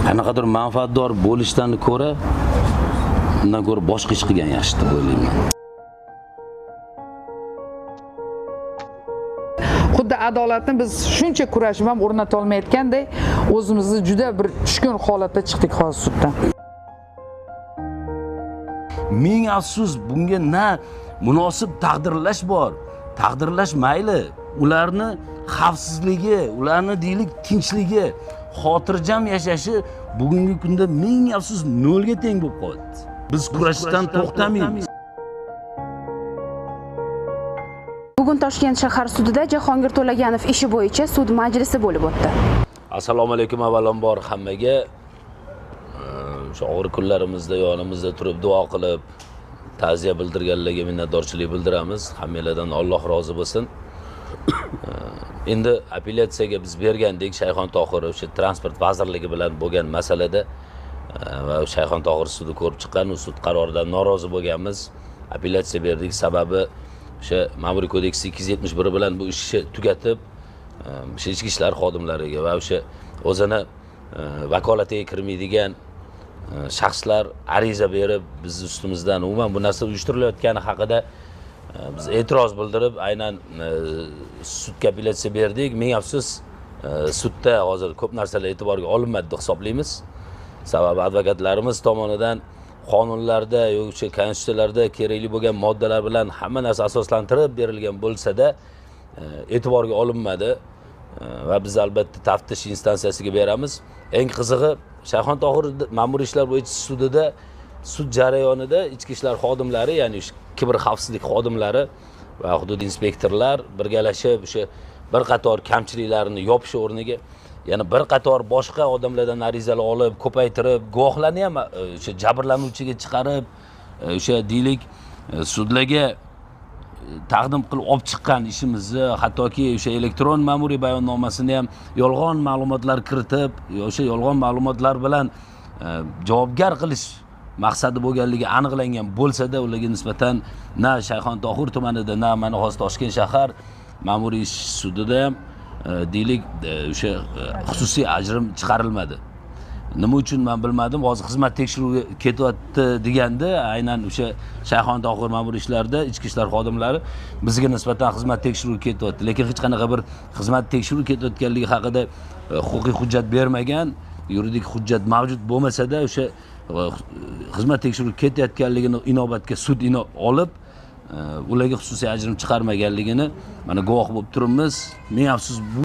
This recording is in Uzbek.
qanaqadir manfaatdor bo'lishdan ko'ra, undan ko'ra boshqa ish qilgan yaxshi deb o'ylayman. Xuddi adolatni biz shuncha kurashib ham o'rnata olmayotgandek, o'zimizni juda bir tushkun holatda chiqdik hozir suddan. Ming afsus, bunga na munosib taqdirlash bor. Taqdirlash mayli, ularni xavfsizligi, ularni deylik tinchligi, xotirjam yashashi bugungi kunda ming afsus nolga teng bo'lib qoldi. Biz kurashishdan to'xtamaymiz. Bugun Toshkent shahar sudida Jahongir To'laganov ishi bo'yicha sud majlisi bo'lib o'tdi. Assalomu alaykum avvalambor hammaga. Shu og'ir kunlarimizda yonimizda turib duo qilib, ta'ziya bildirganlarga minnatdorchilik bildiramiz. Hammalardan Alloh rozi bo'lsin. Endi apellyatsiyaga biz bergandik Shayxon Tohir o'sha transport vazirligi bilan bo'lgan masalada va Shayxon Tohir sudi ko'rib chiqqan sud qaroridan norozi bo'lganmiz. Apellyatsiya berdik, sababi o'sha Ma'muriy kodeks 271 bilan bu ishni tugatib, ichki ishlar xodimlariga va o'sha o'zini vakolatiga kirmaydigan shaxslar ariza berib, biz ustimizdan umuman bu narsa uyushtirilayotgani haqida biz e'tiroz bildirib, aynan sudga apellyatsiya berdik. Ming afsus, sudda hozir ko'p narsalar e'tiborga olinmadi deb hisoblaymiz. Sababi advokatlarimiz tomonidan qonunlarda yoki konstitutsiyalarda kerakli bo'lgan moddalar bilan hamma narsa asoslantirib berilgan bo'lsa-da, e'tiborga olinmadi va biz albatta taftish instansiyasiga beramiz. Eng qizig'i, Shayxon Tohir ma'muriy ishlar bo'yicha sudida sud jarayonida ichki ishlar xodimlari, ya'ni kiber xavfsizlik xodimlari va hudud inspektorlar birgalashib o'sha bir qator kamchiliklarni yopish o'rniga yana bir qator boshqa odamlardan arizalar olib, ko'paytirib, guvohlarni ham o'sha jabrlanuvchiga chiqarib, o'sha deylik sudlarga taqdim qilib olib chiqqan ishimizni, hattoki o'sha elektron ma'muriy bayonnomasini ham yolg'on ma'lumotlar kiritib, o'sha yolg'on ma'lumotlar bilan javobgar qilish maqsadi bo'lganligi aniqlangan bo'lsa-da, ularga nisbatan na Shayxon Tohir tumanida, na mana hozir Toshkent shahar ma'muriy sudida ham deylik o'sha xususiy ajrim chiqarilmadi. Nima uchun men bilmadim. Hozir xizmat tekshiruviga ketyapti deganda, aynan o'sha Shayxon Tohir ma'muriy ishlarda ichki ishlar xodimlari bizga nisbatan xizmat tekshiruviga ketyapti. Lekin hech qanaqa bir xizmat tekshiruvi ketayotganligi haqida huquqiy hujjat bermagan, yuridik hujjat mavjud bo'lmasa-da, o'sha xizmat tekshiruvi ketayotganligini inobatga sud olib, ularga xususiy ajrim chiqarmaganligini mana guvoh bo'lib turibmiz. Ming afsus.